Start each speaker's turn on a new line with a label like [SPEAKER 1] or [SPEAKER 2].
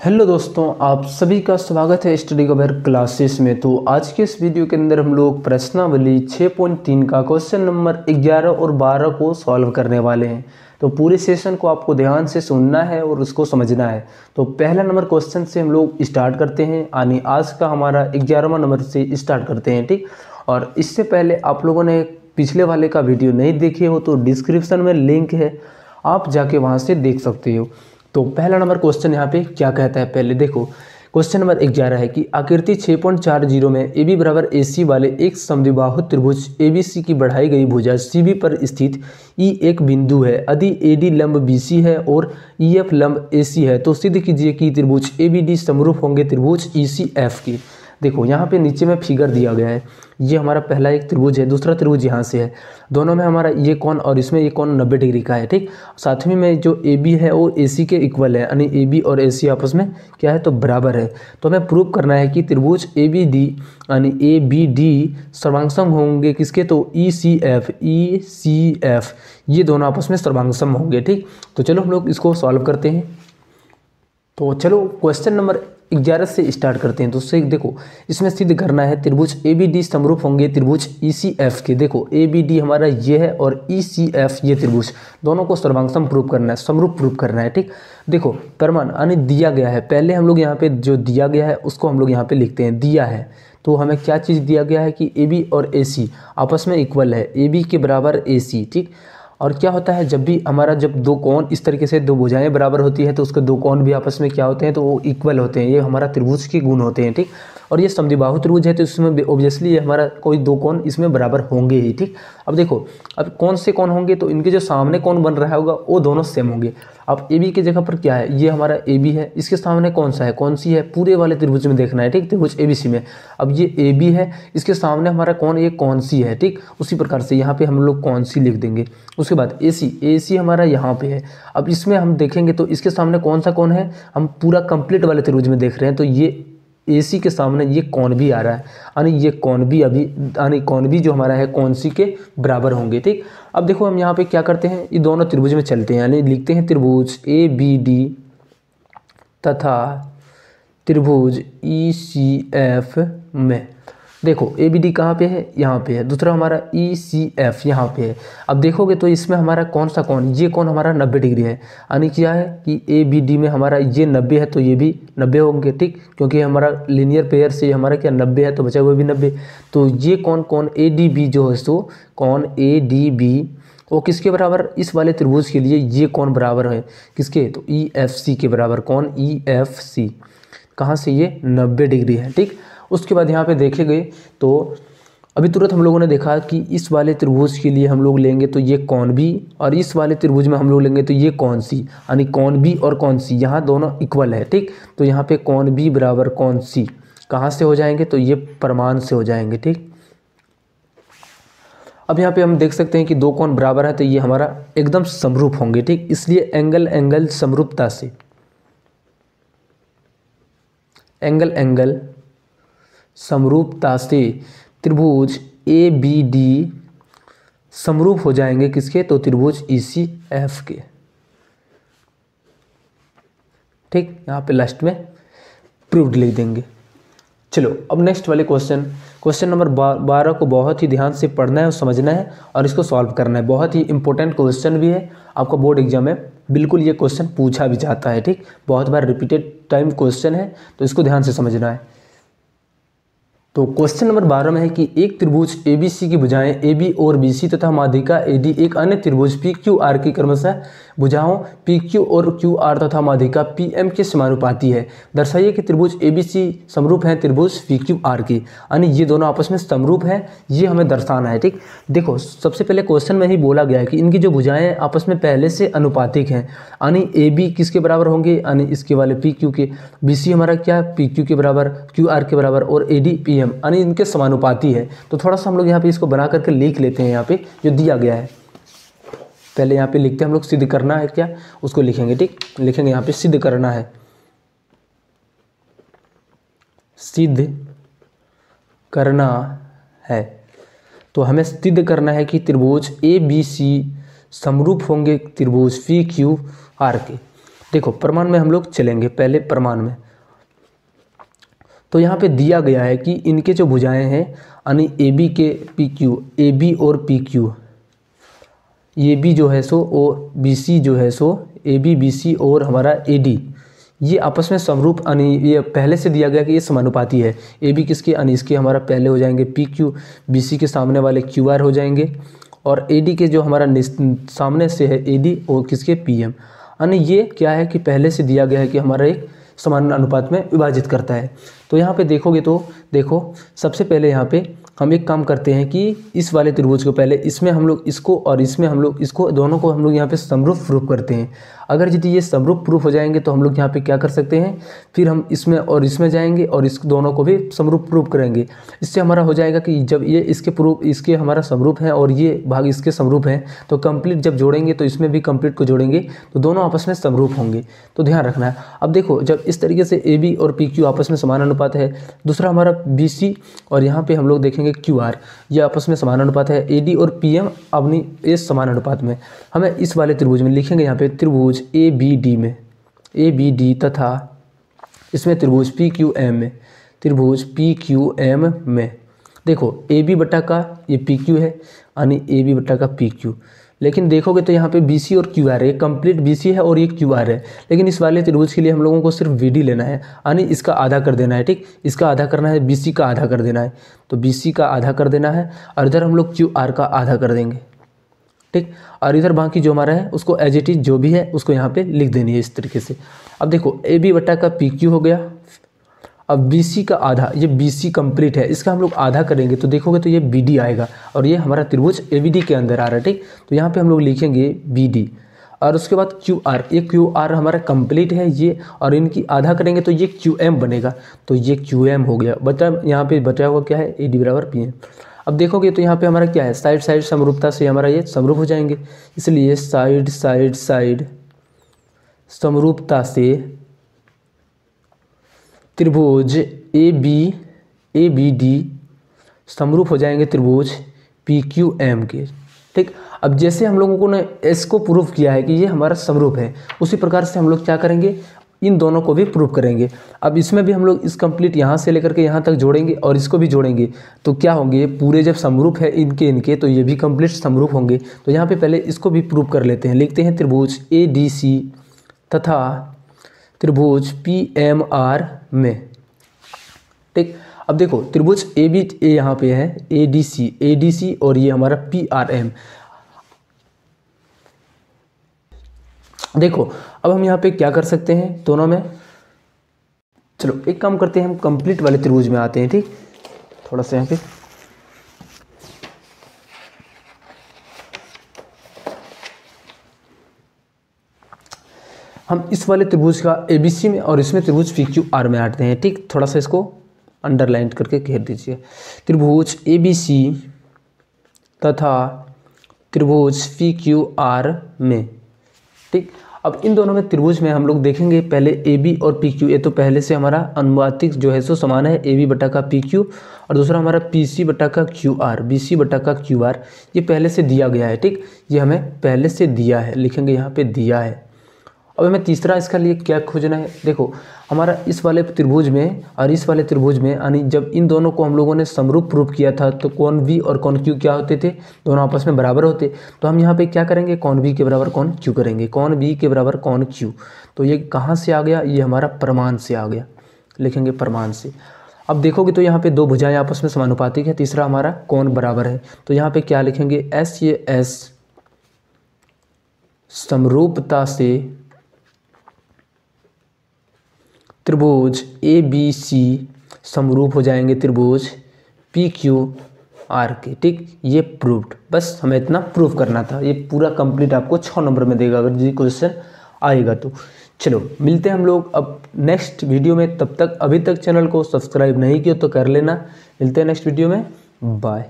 [SPEAKER 1] Hello दोस्तों, आप सभी का स्वागत है स्टडी कवर क्लासेस में। तो आज के इस वीडियो के अंदर हम लोग प्रश्नावली 6.3 का क्वेश्चन नंबर 11 और 12 को सॉल्व करने वाले हैं। तो पूरे सेशन को आपको ध्यान से सुनना है और उसको समझना है। तो पहला नंबर क्वेश्चन से हम लोग स्टार्ट करते हैं, यानी आज का हमारा 11वां नंबर से स्टार्ट करते हैं। ठीक, और इससे पहले आप लोगों ने पिछले वाले का वीडियो नहीं देखे हो तो डिस्क्रिप्शन में लिंक है, आप जाके वहाँ से देख सकते हो। तो पहला नंबर क्वेश्चन यहाँ पे क्या कहता है, पहले देखो। क्वेश्चन नंबर 11 है कि आकृति 6.40 में AB बराबर AC वाले एक समद्विबाहु त्रिभुज ABC की बढ़ाई गई भुजा CB पर स्थित E एक बिंदु है। यदि AD लंब BC है और EF लंब AC है तो सिद्ध कीजिए कि त्रिभुज ABD समरूप होंगे त्रिभुज ECF की। देखो यहाँ पे नीचे में फिगर दिया गया है, ये हमारा पहला एक त्रिभुज है, दूसरा त्रिभुज यहाँ से है। दोनों में हमारा ये कोण और इसमें ये कोण 90 डिग्री का है। ठीक, सातवीं में जो AB है वो AC के इक्वल है, यानी AB और AC आपस में क्या है तो बराबर है। तो हमें प्रूव करना है कि त्रिभुज ABD यानी ABD सर्वांगसम होंगे किसके, तो ECF ये दोनों आपस में सर्वांगसम होंगे। ठीक, तो चलो हम लोग इसको सॉल्व करते हैं। तो चलो क्वेश्चन नंबर 11 से स्टार्ट करते हैं। तो उससे देखो, इसमें सिद्ध करना है त्रिभुज ABD समरूप होंगे त्रिभुज ECF के। देखो ABD हमारा ये है और ECF ये त्रिभुज, दोनों को सर्वांगसम प्रूव करना है, समरूप प्रूव करना है। ठीक, देखो प्रमाण यानी दिया गया है, पहले हम लोग यहाँ पे जो दिया गया है उसको हम लोग यहाँ पे लिखते हैं। दिया है तो हमें क्या चीज़ दिया गया है कि AB और AC आपस में इक्वल है, AB के बराबर AC। ठीक, और क्या होता है जब भी हमारा जब दो कोण इस तरीके से दो भुजाएं बराबर होती है तो उसके दो कोण भी आपस में क्या होते हैं तो वो इक्वल होते हैं, ये हमारा त्रिभुज के गुण होते हैं। ठीक, और ये समद्विबाहु त्रिभुज है तो इसमें ऑब्वियसली ये हमारा कोई दो कोण इसमें बराबर होंगे ही। ठीक, अब देखो अब कौन से कोण होंगे, तो इनके जो सामने कोण बन रहा होगा वो दोनों सेम होंगे। अब AB की जगह पर क्या है, ये हमारा AB है, इसके सामने कौन सा है, कौन सी है, पूरे वाले त्रिभुज में देखना है। ठीक, त्रिभुज ABC में अब ये AB है, इसके सामने हमारा कौन, ये कौन सी है। ठीक, उसी प्रकार से यहाँ पे हम लोग कौन सी लिख देंगे। उसके बाद AC हमारा यहाँ पे है। अब इसमें हम देखेंगे तो इसके सामने कौन सा कोण है, हम पूरा कंप्लीट वाले त्रिभुज में देख रहे हैं तो ये AC के सामने ये कोण भी आ रहा है, यानी ये कोण भी अभी यानी कोण भी जो हमारा है कौन सी के बराबर होंगे। ठीक, अब देखो हम यहाँ पे क्या करते हैं, ये दोनों त्रिभुज में चलते हैं, यानी लिखते हैं त्रिभुज ABD तथा त्रिभुज ECF में। देखो ABD कहाँ पे है, यहाँ पे है, दूसरा हमारा ECF यहाँ पे है। अब देखोगे तो इसमें हमारा कौन सा कोण, ये कोण हमारा 90 डिग्री है, यानी क्या है कि ABD में हमारा ये 90 है तो ये भी 90 होंगे। ठीक, क्योंकि हमारा लीनियर पेयर से हमारा क्या 90 है तो बचा हुआ भी 90। तो ये कोण ADB जो है सो कोण ADB वो किसके बराबर, इस वाले त्रिभुज के लिए ये कोण बराबर है किसके, तो EFC के बराबर। कोण EFC कहाँ से, ये 90 डिग्री है। ठीक, उसके बाद यहाँ पे देखे गए तो अभी तुरंत हम लोगों ने देखा कि इस वाले त्रिभुज के लिए हम लोग लेंगे तो ये कोण B, और इस वाले त्रिभुज में हम लोग लेंगे तो ये कोण C, यानी कोण B और कोण C यहाँ दोनों इक्वल है। ठीक, तो यहाँ पे कोण B बराबर कोण C कहाँ से हो जाएंगे, तो ये प्रमाण से हो जाएंगे। ठीक, अब यहाँ पे हम देख सकते हैं कि दो कोण बराबर है तो ये हमारा एकदम समरूप होंगे। ठीक, इसलिए एंगल समरूपता से एंगल समरूपता से त्रिभुज ABD समरूप हो जाएंगे किसके, तो त्रिभुज ECF के। ठीक, यहाँ पे लास्ट में प्रूव्ड लिख देंगे। चलो अब नेक्स्ट वाले क्वेश्चन नंबर 12 को बहुत ही ध्यान से पढ़ना है और समझना है और इसको सॉल्व करना है। बहुत ही इंपॉर्टेंट क्वेश्चन भी है, आपका बोर्ड एग्जाम में बिल्कुल ये क्वेश्चन पूछा भी जाता है। ठीक, बहुत बार रिपीटेड टाइम क्वेश्चन है तो इसको ध्यान से समझना है। तो क्वेश्चन नंबर 12 में है कि एक त्रिभुज ABC की भुजाएं AB और BC तथा माध्यिका AD एक अन्य त्रिभुज PQR की क्रमशः भुजाओं PQ और QR तथा माध्यिका PM के समानुपाती है। दर्शाइए कि त्रिभुज ABC समरूप है त्रिभुज PQR की, यानी ये दोनों आपस में समरूप है, ये हमें दर्शाना है। ठीक, देखो सबसे पहले क्वेश्चन में ही बोला गया है कि इनकी जो भुजाएं आपस में पहले से अनुपातिक हैं, यानी AB किसके बराबर होंगे, यानी इसके वाले PQ के, BC हमारा क्या PQ के बराबर, QR के बराबर और AD PM यानी इनके समानुपाती है। तो थोड़ा सा हम लोग यहाँ पे इसको बना करके लिख लेते हैं, यहाँ पे जो दिया गया है पहले यहाँ पे लिखते हैं हम लोग, सिद्ध करना है क्या उसको लिखेंगे। ठीक, लिखेंगे यहाँ पे सिद्ध करना है, सिद्ध करना है। तो हमें सिद्ध करना है कि त्रिभुज ABC समरूप होंगे त्रिभुज PQR के। देखो प्रमाण में हम लोग चलेंगे, पहले प्रमाण में। तो यहाँ पे दिया गया है कि इनके जो भुजाएं हैं यानी ए बी के पी क्यू, ए बी और पी क्यू, ए बी जो है सो और बी सी जो है सो ए बी बी सी और हमारा ए डी, ये आपस में समरूप यानी ये पहले से दिया गया कि ये समानुपाती है। ए बी किसके यानी इसके हमारा पहले हो जाएंगे पी क्यू, बी सी के सामने वाले क्यू आर हो जाएंगे, और ए डी के जो हमारा सामने से है ए डी और किसके पी एम, यानी ये क्या है कि पहले से दिया गया है कि हमारा एक समान अनुपात में विभाजित करता है। तो यहाँ पे देखोगे तो देखो सबसे पहले यहाँ पे हम एक काम करते हैं कि इस वाले त्रिभुज को पहले इसमें हम लोग इसको और इसमें हम लोग इसको दोनों को हम लोग यहाँ पे समरूप प्रूफ करते हैं। अगर यदि ये समरूप प्रूफ हो जाएंगे तो हम लोग यहाँ पे क्या कर सकते हैं, फिर हम इसमें और इसमें जाएंगे और इस दोनों को भी समरूप प्रूफ करेंगे। इससे हमारा हो जाएगा कि जब ये इसके प्रूफ इसके हमारा समरूप है और ये भाग इसके समरूप हैं तो कंप्लीट जब जोड़ेंगे तो इसमें भी कंप्लीट को जोड़ेंगे तो दोनों आपस में समरूप होंगे। तो ध्यान रखना है। अब देखो जब इस तरीके से ए बी और पी क्यू आपस में समान अनुपात है, दूसरा हमारा बी सी और यहाँ पे हम लोग देखेंगे क्यू आर, ये आपस में समान अनुपात है, ए डी और पी एम अपनी इस समान अनुपात में, हमें इस वाले त्रिभुज में लिखेंगे यहाँ पे त्रिभुज ए बी डी में, ए बी डी तथा इसमें त्रिभुज पी क्यू एम में, त्रिभुज पी क्यू एम में। देखो ए बी बटा का ये पी क्यू है यानी ए बी बटा का पी क्यू, लेकिन देखोगे तो यहाँ पे बी सी और क्यू आर है, कंप्लीट बी सी है और ये क्यू आर है, लेकिन इस वाले त्रिभुज के लिए हम लोगों को सिर्फ वी डी लेना है यानी इसका आधा कर देना है। ठीक, इसका आधा करना है, बी सी का आधा कर देना है, तो बी सी का आधा कर देना है और इधर हम लोग क्यू आर का आधा कर देंगे। ठीक, और इधर बाकी जो हमारा है उसको एज इट इज जो भी है उसको यहाँ पे लिख देनी है इस तरीके से। अब देखो ए बी बटा का पी क्यू हो गया, अब बी सी का आधा, ये बी सी कंप्लीट है, इसका हम लोग आधा करेंगे तो देखोगे तो ये बी डी आएगा और ये हमारा त्रिभुज ए बी डी के अंदर आ रहा है। ठीक, तो यहाँ पे हम लोग लिखेंगे बी डी और उसके बाद क्यू आर, ये क्यू आर हमारा कंप्लीट है ये, और इनकी आधा करेंगे तो ये क्यू एम बनेगा, तो ये क्यू एम हो गया। बचा यहाँ पे बचा हुआ क्या है, ए डी बराबर पी एम। अब देखोगे तो यहाँ पे हमारा क्या है, साइड साइड समरूपता से हमारा ये समरूप हो जाएंगे, इसलिए साइड साइड साइड समरूपता से त्रिभुज ए बी डी समरूप हो जाएंगे त्रिभुज पी क्यू एम के। ठीक, अब जैसे हम लोगों को ने इसको प्रूफ किया है कि ये हमारा समरूप है, उसी प्रकार से हम लोग क्या करेंगे, इन दोनों को भी प्रूफ करेंगे। अब इसमें भी हम लोग इस कंप्लीट यहाँ से लेकर के यहाँ तक जोड़ेंगे और इसको भी जोड़ेंगे, तो क्या होंगे, पूरे जब समरूप है इनके तो ये भी कंप्लीट समरूप होंगे। तो यहाँ पे पहले इसको भी प्रूफ कर लेते हैं, लिखते हैं त्रिभुज ए डी सी तथा त्रिभुज पी एम आर में। ठीक, अब देखो त्रिभुज ए बी ए यहाँ पे है ए डी सी और ये हमारा पी आर एम। देखो अब हम यहाँ पे क्या कर सकते हैं दोनों में, चलो एक काम करते हैं, हम कंप्लीट वाले त्रिभुज में आते हैं। ठीक, थोड़ा सा यहाँ पे हम इस वाले त्रिभुज का ए बी सी में और इसमें त्रिभुज पी क्यू आर में आते हैं। ठीक, थोड़ा सा इसको अंडरलाइन करके घेर दीजिए, त्रिभुज ए बी सी तथा त्रिभुज पी क्यू आर में। ठीक, अब इन दोनों में त्रिभुज में हम लोग देखेंगे पहले ए बी और पी क्यू, ये तो पहले से हमारा अनुपातिक जो है सो समान है, ए बी बटा का पी क्यू और दूसरा हमारा पी सी बटा का क्यू आर, बी सी बटा का क्यू आर, ये पहले से दिया गया है। ठीक, ये हमें पहले से दिया है, लिखेंगे यहाँ पे दिया है। अब हमें तीसरा इसका लिए क्या खोजना है, देखो हमारा इस वाले त्रिभुज में और इस वाले त्रिभुज में यानी जब इन दोनों को हम लोगों ने समरूप प्रूफ किया था तो कौन वी और कौन क्यू क्या होते थे, दोनों आपस में बराबर होते। तो हम यहाँ पे क्या करेंगे, कौन वी के बराबर कौन क्यू करेंगे, कौन वी के बराबर कौन क्यू। तो ये कहाँ से आ गया, ये हमारा प्रमाण से आ गया, लिखेंगे प्रमाण से। अब देखोगे तो यहाँ पे दो भुजाएं आपस में समानुपातिक है, तीसरा हमारा कौन बराबर है, तो यहाँ पे क्या लिखेंगे, एस ये एस समरूपता से त्रिभुज ए बी सी समरूप हो जाएंगे त्रिभुज पी क्यू आर के। ठीक, ये प्रूव्ड, बस हमें इतना प्रूफ करना था, ये पूरा कंप्लीट आपको 6 नंबर में देगा अगर जी क्वेश्चन आएगा तो। चलो मिलते हैं हम लोग अब नेक्स्ट वीडियो में, तब तक अभी तक चैनल को सब्सक्राइब नहीं किया तो कर लेना। मिलते हैं नेक्स्ट वीडियो में, बाय।